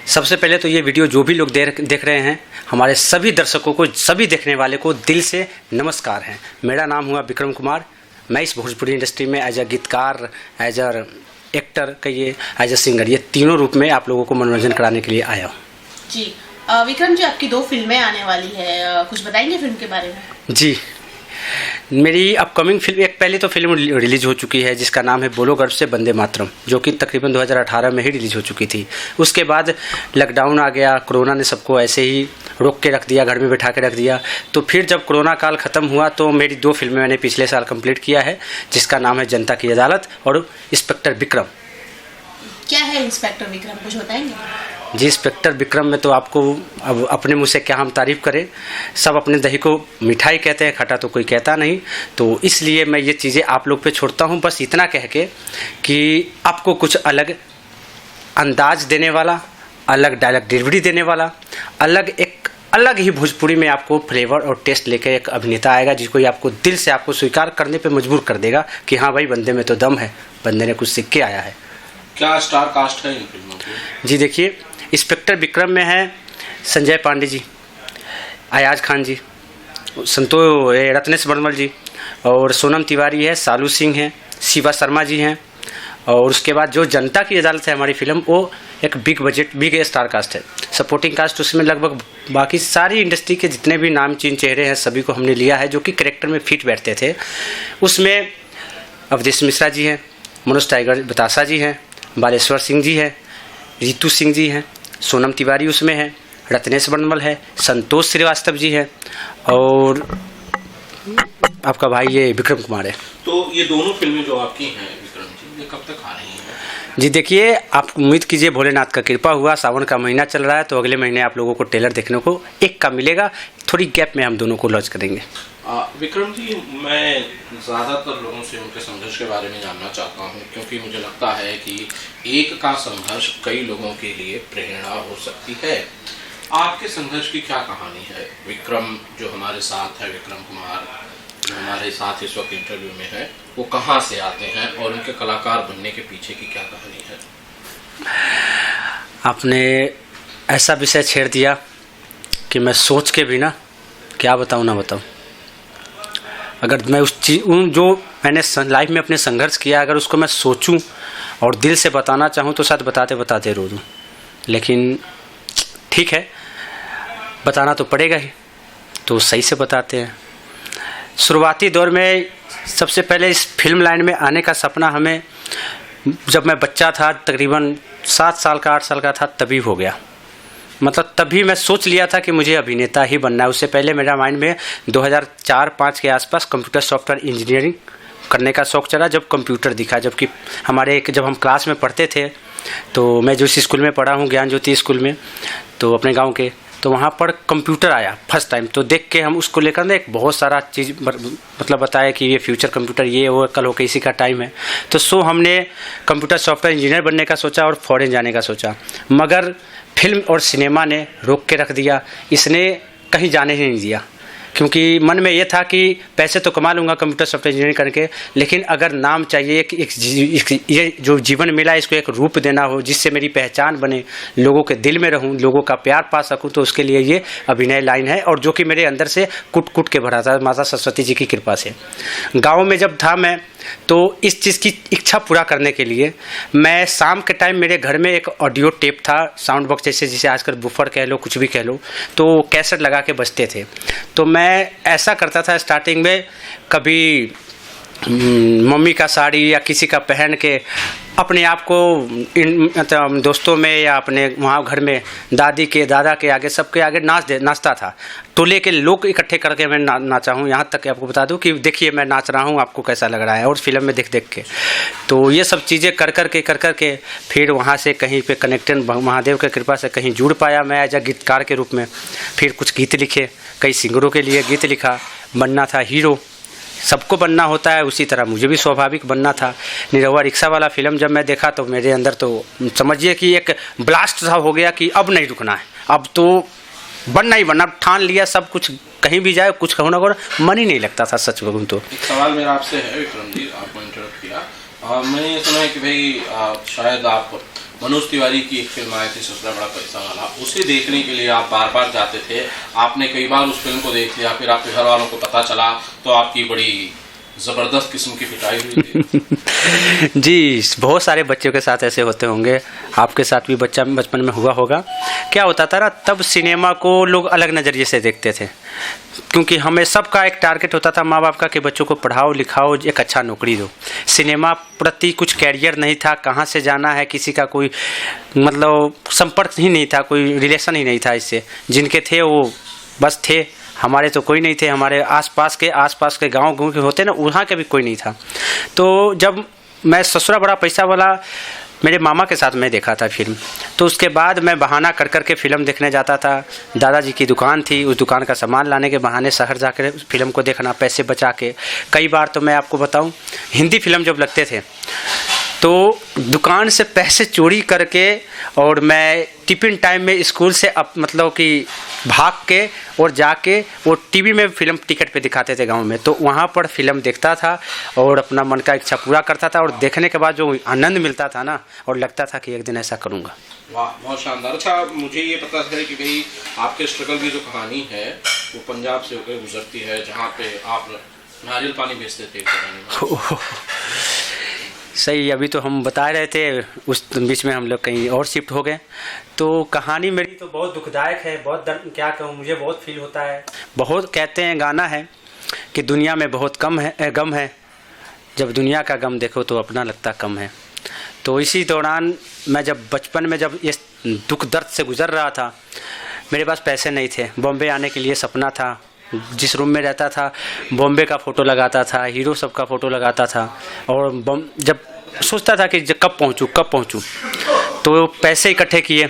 सबसे पहले तो ये वीडियो जो भी लोग देख रहे हैं, हमारे सभी दर्शकों को, सभी देखने वाले को दिल से नमस्कार है। मेरा नाम हुआ विक्रम कुमार। मैं इस भोजपुरी इंडस्ट्री में एज अ गीतकार, एज अ एक्टर, कहिए एज अ सिंगर, ये तीनों रूप में आप लोगों को मनोरंजन कराने के लिए आया हूँ। जी विक्रम जी, आपकी 2 फिल्में आने वाली है, कुछ बताएंगे फिल्म के बारे में? जी, मेरी अपकमिंग फिल्म, एक पहले तो फिल्म रिलीज हो चुकी है जिसका नाम है बोलो गर्व से वंदे मातरम, जो कि तकरीबन 2018 में ही रिलीज हो चुकी थी। उसके बाद लॉकडाउन आ गया, कोरोना ने सबको ऐसे ही रोक के रख दिया, घर में बैठा के रख दिया। तो फिर जब कोरोना काल ख़त्म हुआ तो मेरी 2 फिल्में मैंने पिछले साल कंप्लीट किया है, जिसका नाम है जनता की अदालत और इंस्पेक्टर विक्रम। क्या है इंस्पेक्टर विक्रम, कुछ बताएंगे? जी, इंस्पेक्टर विक्रम में तो आपको अब अपने मुँह से क्या हम तारीफ़ करें, सब अपने दही को मिठाई कहते हैं, खटा तो कोई कहता नहीं। तो इसलिए मैं ये चीज़ें आप लोग पे छोड़ता हूँ, बस इतना कह के कि आपको कुछ अलग अंदाज देने वाला, अलग डायलॉग डिलीवरी देने वाला, अलग ही भोजपुरी में आपको फ्लेवर और टेस्ट लेकर एक अभिनेता आएगा, जिसको आपको दिल से आपको स्वीकार करने पे मजबूर कर देगा कि हाँ भाई, बंदे में तो दम है, बंदे ने कुछ सीख के आया है। क्या स्टार कास्ट है इन फिल्मों की? जी देखिए, इंस्पेक्टर विक्रम में है संजय पांडे जी, अयाज खान जी, रत्नेश बर्मल जी, और सोनम तिवारी है, सालू सिंह हैं, शिवा शर्मा जी हैं। और उसके बाद जो जनता की अदालत है हमारी फिल्म, वो एक big budget, big star cast है। सपोर्टिंग कास्ट उसमें लगभग बाकी सारी इंडस्ट्री के जितने भी नामचीन चेहरे हैं सभी को हमने लिया है, जो कि कैरेक्टर में फिट बैठते थे। उसमें अवधेश मिश्रा जी हैं, मनोज टाइगर बतासा जी हैं, बालेश्वर सिंह जी हैं, रितु सिंह जी हैं, सोनम तिवारी उसमें है, रत्नेश बर्मल है, संतोष श्रीवास्तव जी है, और आपका भाई ये विक्रम कुमार है। तो ये दोनों फिल्में जो आपकी हैं विक्रम जी, ये कब तक आ रही हैं? जी देखिए, आप उम्मीद कीजिए, भोलेनाथ का कृपा हुआ, सावन का महीना चल रहा है, तो अगले महीने आप लोगों को ट्रेलर देखने को एक का मिलेगा। थोड़ी गैप में हम दोनों को लॉन्च करेंगे। विक्रम जी, मैं ज़्यादातर लोगों से उनके संघर्ष के बारे में जानना चाहता हूं, क्योंकि मुझे लगता है कि एक का संघर्ष कई लोगों के लिए प्रेरणा हो सकती है। आपके संघर्ष की क्या कहानी है? विक्रम जो हमारे साथ है, विक्रम कुमार जो हमारे साथ इस वक्त इंटरव्यू में है, वो कहाँ से आते हैं और उनके कलाकार बनने के पीछे की क्या कहानी है? आपने ऐसा विषय छेड़ दिया कि मैं सोच के भी ना क्या बताऊँ ना बताऊँ। अगर मैं उन जो मैंने लाइफ में अपने संघर्ष किया, अगर उसको मैं सोचूं और दिल से बताना चाहूं तो शायद बताते बताते रो दूं, लेकिन ठीक है, बताना तो पड़ेगा ही, तो सही से बताते हैं। शुरुआती दौर में सबसे पहले इस फिल्म लाइन में आने का सपना हमें, जब मैं बच्चा था, तकरीबन 7 साल का 8 साल का था, तभी हो गया। मतलब तभी मैं सोच लिया था कि मुझे अभिनेता ही बनना है। उससे पहले मेरा माइंड में 2004-5 के आसपास कंप्यूटर सॉफ्टवेयर इंजीनियरिंग करने का शौक़ चला, जब कंप्यूटर दिखा। जबकि जब हम क्लास में पढ़ते थे, तो मैं जिस स्कूल में पढ़ा हूँ, ज्ञान ज्योति स्कूल में, तो अपने गांव के, तो वहाँ पर कंप्यूटर आया फर्स्ट टाइम। तो देख के हम उसको लेकर ना एक बहुत सारा चीज़ मतलब बताया कि ये फ्यूचर कंप्यूटर, ये वो, कल हो के इसी का टाइम है। तो हमने कंप्यूटर सॉफ्टवेयर इंजीनियर बनने का सोचा और फॉरेन जाने का सोचा, मगर फिल्म और सिनेमा ने रोक के रख दिया। इसने कहीं जाने ही नहीं दिया, क्योंकि मन में ये था कि पैसे तो कमा लूँगा कंप्यूटर सॉफ्टवेयर इंजीनियरिंग करके, लेकिन अगर नाम चाहिए कि ये जो जीवन मिला इसको एक रूप देना हो, जिससे मेरी पहचान बने, लोगों के दिल में रहूं, लोगों का प्यार पा सकूं, तो उसके लिए ये अभिनय लाइन है, और जो कि मेरे अंदर से कुट कुट के भरा था माता सरस्वती जी की कृपा से। गाँव में जब था मैं, तो इस चीज़ की इच्छा पूरा करने के लिए मैं शाम के टाइम, मेरे घर में एक ऑडियो टेप था, साउंड बॉक्स जैसे, जिसे आजकल बुफर कह लो, कुछ भी कह लो, तो कैसेट लगा के बजते थे। तो मैं ऐसा करता था स्टार्टिंग में, कभी मम्मी का साड़ी या किसी का पहन के अपने आप को इन दोस्तों में या अपने वहाँ घर में दादी के, दादा के आगे, सबके आगे नाचता था। टोले के लोग इकट्ठे करके मैं नाचा हूँ। यहाँ तक कि आपको बता दूँ कि देखिए मैं नाच रहा हूँ, आपको कैसा लग रहा है, और फिल्म में देख देख के। तो ये सब चीज़ें कर कर के फिर वहाँ से कहीं पे कनेक्शन महादेव की कृपा से कहीं जुड़ पाया मैं एज अ गीतकार के रूप में। फिर कुछ गीत लिखे, कई सिंगरों के लिए गीत लिखा, बनना था हीरो, सबको बनना होता है, उसी तरह मुझे भी स्वाभाविक बनना था। निरहुआ रिक्शा वाला फिल्म जब मैं देखा तो मेरे अंदर तो समझिए कि एक ब्लास्ट सा हो गया कि अब नहीं रुकना है, अब तो बनना ही बनना, ठान लिया सब कुछ, कहीं भी जाए कुछ कहूँ ना करो, मन ही नहीं लगता था सच कहूँ तो। एक सवाल मेरा आपसे है विक्रम जी, आपको इंटरप्ट किया, मैंने ये सुना है कि भाई शायद आप मनोज तिवारी की एक फिल्म आई थी ससुरा बड़ा पैसा वाला, उसे देखने के लिए आप बार बार जाते थे। आपने कई बार उस फिल्म को देख लिया, फिर आपके घर वालों को पता चला तो आपकी बड़ी जबरदस्त किस्म की पिटाई हुई थी। जी, बहुत सारे बच्चों के साथ ऐसे होते होंगे, आपके साथ भी बचपन में हुआ होगा। क्या होता था ना, तब सिनेमा को लोग अलग नज़रिए से देखते थे, क्योंकि हमें सबका एक टारगेट होता था माँ बाप का कि बच्चों को पढ़ाओ लिखाओ, एक अच्छा नौकरी दो। सिनेमा प्रति कुछ कैरियर नहीं था, कहाँ से जाना है किसी का कोई मतलब संपर्क ही नहीं था, कोई रिलेशन ही नहीं था इससे। जिनके थे वो बस थे, हमारे तो कोई नहीं थे। हमारे आसपास के गांव के होते ना, वहाँ के भी कोई नहीं था। तो जब मैं ससुरा बड़ा पैसा वाला मेरे मामा के साथ मैं देखा था फिल्म, तो उसके बाद मैं बहाना कर कर के फ़िल्म देखने जाता था। दादाजी की दुकान थी, उस दुकान का सामान लाने के बहाने शहर जाकर फिल्म को देखना, पैसे बचा के। कई बार तो मैं आपको बताऊं, हिंदी फिल्म जब लगते थे तो दुकान से पैसे चोरी करके, और मैं टिफिन टाइम में स्कूल से मतलब कि भाग के और जाके वो टीवी में फिल्म टिकट पे दिखाते थे गांव में, तो वहाँ पर फिल्म देखता था और अपना मन का इच्छा पूरा करता था। और देखने के बाद जो आनंद मिलता था ना, और लगता था कि एक दिन ऐसा करूँगा। वाह, बहुत शानदार। अच्छा, मुझे ये पता चला कि भाई आपके स्ट्रगल की जो कहानी है वो पंजाब से होकर गुजरती है, जहाँ पे आप नारियल पानी बेचते थे। सही, अभी तो हम बता रहे थे, उस बीच में हम लोग कहीं और शिफ्ट हो गए। तो कहानी मेरी तो बहुत दुखदायक है, बहुत दर्द, क्या कहूँ, मुझे बहुत फील होता है। बहुत कहते हैं, गाना है कि दुनिया में बहुत कम है गम है, जब दुनिया का गम देखो तो अपना लगता कम है। तो इसी दौरान मैं जब बचपन में जब ये दुख दर्द से गुजर रहा था, मेरे पास पैसे नहीं थे। बॉम्बे आने के लिए सपना था, जिस रूम में रहता था बॉम्बे का फ़ोटो लगाता था, हीरो सब का फ़ोटो लगाता था, और जब सोचता था कि कब पहुँचूँ, तो पैसे इकट्ठे किए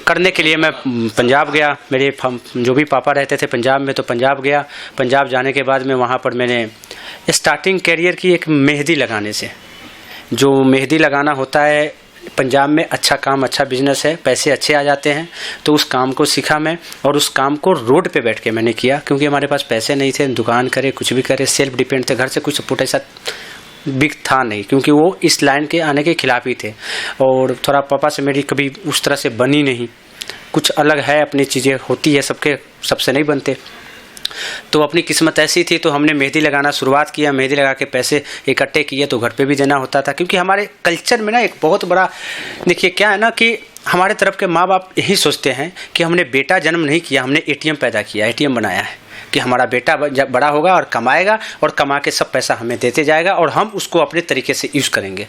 करने के लिए मैं पंजाब गया। मेरे जो भी पापा रहते थे पंजाब में, तो पंजाब गया। पंजाब जाने के बाद में वहाँ पर मैंने स्टार्टिंग कैरियर की एक मेहंदी लगाने से। जो मेहंदी लगाना होता है पंजाब में, अच्छा काम, अच्छा बिजनेस है, पैसे अच्छे आ जाते हैं। तो उस काम को सीखा मैं, और उस काम को रोड पे बैठ के मैंने किया, क्योंकि हमारे पास पैसे नहीं थे, दुकान करे कुछ भी करे, सेल्फ डिपेंड थे, घर से कुछ सपोर्ट ऐसा बिग था नहीं, क्योंकि वो इस लाइन के आने के खिलाफ ही थे। और थोड़ा पापा से मेरी कभी उस तरह से बनी नहीं, कुछ अलग है, अपनी चीज़ें होती है, सबसे नहीं बनते। तो अपनी किस्मत ऐसी थी, तो हमने मेहंदी लगाना शुरुआत किया। मेहंदी लगा के पैसे इकट्ठे किए, तो घर पे भी देना होता था, क्योंकि हमारे कल्चर में ना एक बहुत बड़ा, देखिए क्या है ना कि हमारे तरफ के माँ बाप यही सोचते हैं कि हमने बेटा जन्म नहीं किया, हमने एटीएम पैदा किया, एटीएम बनाया है, कि हमारा बेटा जब बड़ा होगा और कमाएगा, और कमा के सब पैसा हमें देते जाएगा, और हम उसको अपने तरीके से यूज़ करेंगे।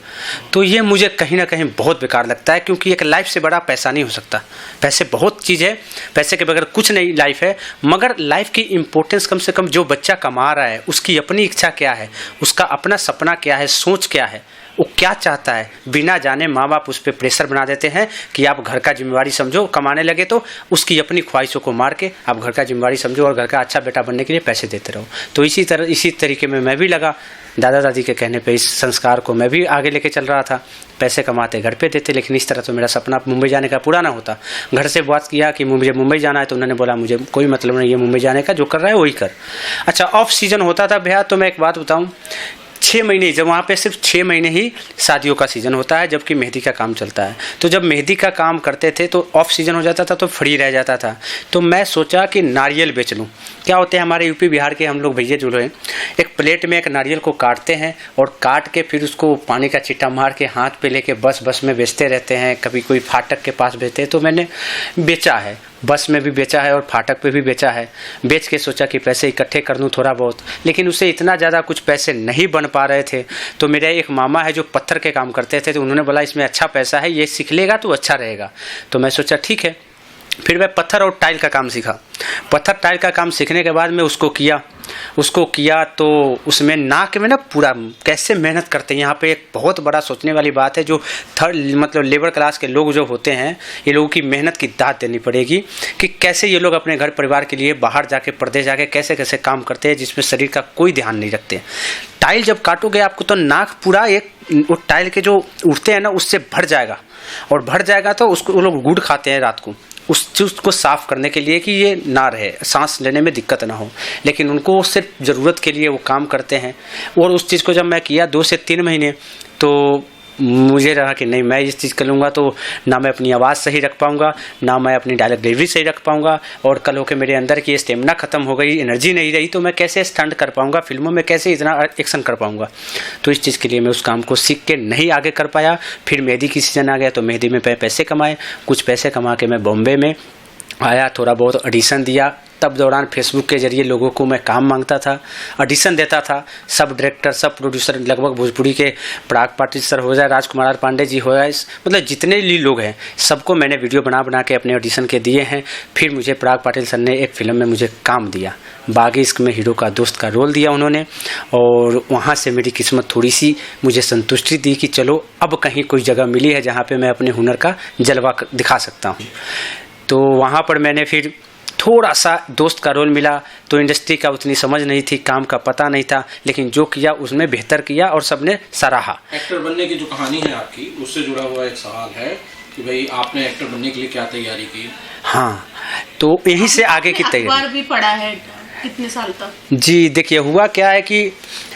तो ये मुझे कहीं ना कहीं बहुत बेकार लगता है, क्योंकि एक लाइफ से बड़ा पैसा नहीं हो सकता। पैसे बहुत चीज़ है, पैसे के बगैर कुछ नहीं लाइफ है, मगर लाइफ की इम्पोर्टेंस कम से कम जो बच्चा कमा रहा है उसकी अपनी इच्छा क्या है, उसका अपना सपना क्या है, सोच क्या है, वो क्या चाहता है, बिना जाने माँ बाप उस पर प्रेशर बना देते हैं कि आप घर का जिम्मेवारी समझो। कमाने लगे तो उसकी अपनी ख्वाहिशों को मार के आप घर का जिम्मेवारी समझो, और घर का अच्छा बेटा बनने के लिए पैसे देते रहो। तो इसी तरीके में मैं भी लगा। दादा दादी के कहने पे इस संस्कार को मैं भी आगे लेके चल रहा था। पैसे कमाते घर पे देते, लेकिन इस तरह तो मेरा सपना मुंबई जाने का पूरा ना होता। घर से बात किया कि मुझे मुंबई जाना है, तो उन्होंने बोला मुझे कोई मतलब नहीं है मुंबई जाने का, जो कर रहा है वही कर। अच्छा, ऑफ सीजन होता था भैया, तो मैं एक बात बताऊँ, 6 महीने, जब वहाँ पे सिर्फ 6 महीने ही शादियों का सीज़न होता है, जबकि मेहंदी का काम चलता है। तो जब मेहंदी का काम करते थे तो ऑफ सीज़न हो जाता था, तो फ्री रह जाता था। तो मैं सोचा कि नारियल बेच लूँ। क्या होते हैं हमारे यूपी बिहार के हम लोग भैया जो हैं, एक प्लेट में एक नारियल को काटते हैं, और काट के फिर उसको पानी का छिट्टा मार के हाथ पे लेके बस में बेचते रहते हैं। कभी कोई फाटक के पास बेचते हैं, तो मैंने बेचा है, बस में भी बेचा है और फाटक पे भी बेचा है। बेच के सोचा कि पैसे इकट्ठे कर लूँ थोड़ा बहुत, लेकिन उससे इतना ज़्यादा कुछ पैसे नहीं बन पा रहे थे। तो मेरा एक मामा है जो पत्थर के काम करते थे, तो उन्होंने बोला इसमें अच्छा पैसा है, ये सीख लेगा तो अच्छा रहेगा। तो मैं सोचा ठीक है। फिर मैं पत्थर और टाइल का काम सीखा। पत्थर टाइल का काम सीखने के बाद मैं उसको किया तो उसमें नाक में ना पूरा कैसे मेहनत करते हैं। यहाँ पे एक बहुत बड़ा सोचने वाली बात है, जो मतलब लेबर क्लास के लोग जो होते हैं, ये लोगों की मेहनत की दाद देनी पड़ेगी कि कैसे ये लोग अपने घर परिवार के लिए बाहर जाके परदेश जाके कैसे कैसे काम करते हैं, जिसमें शरीर का कोई ध्यान नहीं रखते। टाइल जब काटोगे आपको तो नाक पूरा एक वो टाइल के जो उठते हैं ना उससे भर जाएगा, और भर जाएगा तो उसको वो लोग गुड़ खाते हैं रात को उस चीज़ को साफ़ करने के लिए कि ये ना रहे, सांस लेने में दिक्कत ना हो। लेकिन उनको सिर्फ ज़रूरत के लिए वो काम करते हैं। और उस चीज़ को जब मैं किया 2 से 3 महीने, तो मुझे रहा कि नहीं, मैं इस चीज़ कर लूँगा तो ना मैं अपनी आवाज़ सही रख पाऊँगा, ना मैं अपनी डायलॉग डिलीवरी सही रख पाऊँगा, और कल होकर मेरे अंदर की स्टेमिना ख़त्म हो गई, एनर्जी नहीं रही, तो मैं कैसे स्टंट कर पाऊँगा, फिल्मों में कैसे इतना एक्शन कर पाऊँगा। तो इस चीज़ के लिए मैं उस काम को सीख के नहीं आगे कर पाया। फिर मेहंदी की सीज़न आ गया तो मेहंदी में पैसे कमाए, कुछ पैसे कमा के मैं बॉम्बे में आया, थोड़ा बहुत ऑडिशन दिया। तब दौरान फेसबुक के जरिए लोगों को मैं काम मांगता था, ऑडिशन देता था। सब डायरेक्टर, सब प्रोड्यूसर, लगभग भोजपुरी के पराग पाटिल सर हो जाए, राजकुमार पांडे जी हो जाए, मतलब जितने भी लोग हैं सबको मैंने वीडियो बना के अपने ऑडिशन के दिए हैं। फिर मुझे पराग पाटिल सर ने एक फ़िल्म में मुझे काम दिया, बागी इश्क में हीरो का दोस्त का रोल दिया उन्होंने, और वहाँ से मेरी किस्मत थोड़ी सी मुझे संतुष्टि दी कि चलो अब कहीं कोई जगह मिली है जहाँ पर मैं अपने हुनर का जलवा दिखा सकता हूँ। तो वहाँ पर मैंने फिर थोड़ा सा दोस्त का रोल मिला, तो इंडस्ट्री का उतनी समझ नहीं थी, काम का पता नहीं था, लेकिन जो किया उसमें बेहतर किया और सबने सराहा। एक्टर बनने की जो कहानी है आपकी, उससे जुड़ा हुआ एक सवाल है कि भाई आपने एक्टर बनने के लिए क्या तैयारी की? हाँ, तो यहीं से आगे की तैयारी। अखबार भी पढ़ा है कितने साल तक? जी देखिए, हुआ क्या है कि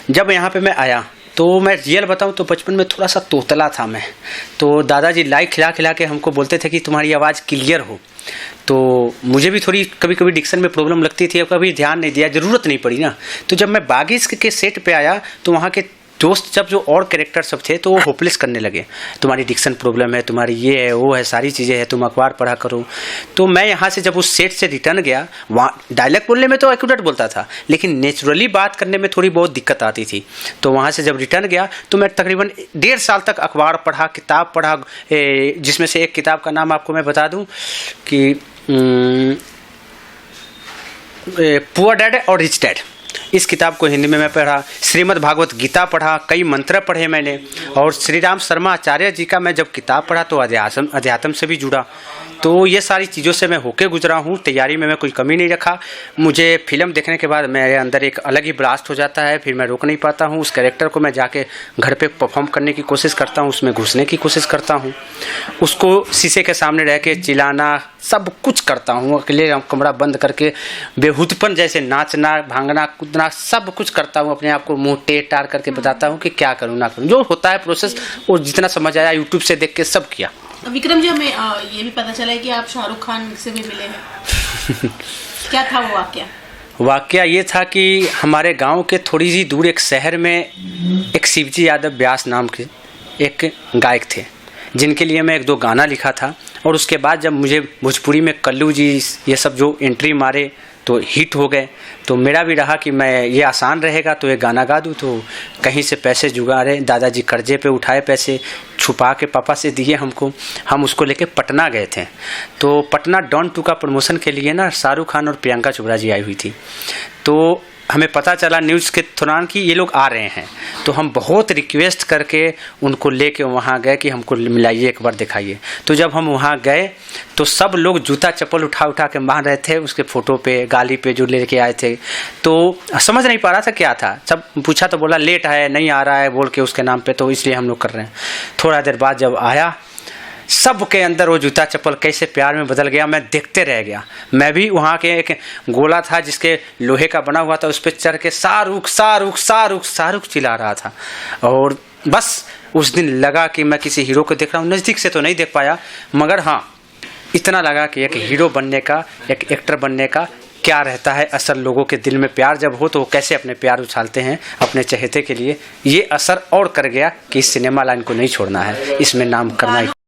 जब यहाँ पे मैं आया तो मैं रियल बताऊं तो बचपन में थोड़ा सा तोतला था मैं। तो दादाजी लाई खिला खिला के हमको बोलते थे कि तुम्हारी आवाज़ क्लियर हो। तो मुझे भी थोड़ी कभी कभी डिक्शन में प्रॉब्लम लगती थी, अब कभी ध्यान नहीं दिया, ज़रूरत नहीं पड़ी ना। तो जब मैं बागी इश्क के सेट पे आया तो वहाँ के दोस्त जब जो और कैरेक्टर सब थे तो वो होपलेस करने लगे, तुम्हारी डिक्शन प्रॉब्लम है, तुम्हारी ये है वो है, सारी चीज़ें हैं, तुम अखबार पढ़ा करो। तो मैं यहाँ से जब उस सेट से रिटर्न गया, वहाँ डायलॉग बोलने में तो एक्यूरेट बोलता था, लेकिन नेचुरली बात करने में थोड़ी बहुत दिक्कत आती थी। तो वहाँ से जब रिटर्न गया तो मैं तकरीबन 1.5 साल तक अखबार पढ़ा, किताब पढ़ा, जिसमें से एक किताब का नाम आपको मैं बता दूँ कि पुअर डैड और रिच डैड, इस किताब को हिंदी में मैं पढ़ा। श्रीमद् भागवत गीता पढ़ा, कई मंत्र पढ़े मैंने, और श्री राम शर्मा आचार्य जी का मैं जब किताब पढ़ा तो अध्यात्म से भी जुड़ा। तो ये सारी चीज़ों से मैं होके गुजरा हूँ, तैयारी में मैं कोई कमी नहीं रखा। मुझे फिल्म देखने के बाद मेरे अंदर एक अलग ही ब्लास्ट हो जाता है, फिर मैं रोक नहीं पाता हूँ। उस कैरेक्टर को मैं जाके घर पे परफॉर्म करने की कोशिश करता हूँ, उसमें घुसने की कोशिश करता हूँ, उसको शीशे के सामने रह के चिल्लाना, सब कुछ करता हूँ, अकेले कमरा बंद करके बेहुदपन जैसे नाचना, भागना, कूदना, सब कुछ करता हूँ। अपने आप को मुँह टेढ़ टार करके बताता हूँ कि क्या करूँ ना करूँ, जो होता है प्रोसेस, और जितना समझ आया यूट्यूब से देख के सब किया। विक्रम जी, हमें ये भी पता चला है कि आप शाहरुख खान से भी मिले हैं। क्या था वो वाकया? वाकया ये था कि हमारे गांव के थोड़ी सी दूर एक शहर में एक शिवजी यादव व्यास नाम के एक गायक थे, जिनके लिए मैं 1-2 गाना लिखा था। और उसके बाद जब मुझे भोजपुरी में कल्लू जी ये सब जो एंट्री मारे तो हिट हो गए, तो मेरा भी रहा कि मैं ये आसान रहेगा तो ये गाना गा दूँ। तो कहीं से पैसे जुगाड़े, दादाजी कर्जे पे उठाए पैसे, छुपा के पापा से दिए हमको, हम उसको लेके पटना गए थे। तो पटना डॉन 2 का प्रमोशन के लिए ना शाहरुख खान और प्रियंका चोपड़ा जी आई हुई थी। तो हमें पता चला न्यूज़ के दौरान कि ये लोग आ रहे हैं, तो हम बहुत रिक्वेस्ट करके उनको लेके वहाँ गए कि हमको मिलाइए, एक बार दिखाइए। तो जब हम वहाँ गए तो सब लोग जूता चप्पल उठा के मार रहे थे उसके फ़ोटो पे, गाली पे जो लेके आए थे। तो समझ नहीं पा रहा था क्या था, सब पूछा तो बोला लेट है, नहीं आ रहा है बोल के उसके नाम पे, तो इसलिए हम लोग कर रहे हैं। थोड़ा देर बाद जब आया, सब के अंदर वो जूता चप्पल कैसे प्यार में बदल गया, मैं देखते रह गया। मैं भी वहाँ के एक गोला था जिसके लोहे का बना हुआ था, उस पर चढ़ के शाहरुख शाहरुख शाहरुख शाहरुख चिल्ला रहा था। और बस उस दिन लगा कि मैं किसी हीरो को देख रहा हूँ, नज़दीक से तो नहीं देख पाया, मगर हाँ इतना लगा कि एक हीरो बनने का, एक एक्टर बनने का क्या रहता है असर। लोगों के दिल में प्यार जब हो तो वो कैसे अपने प्यार उछालते हैं अपने चहेते के लिए, ये असर और कर गया कि इस सिनेमा लाइन को नहीं छोड़ना है, इसमें नाम करना ही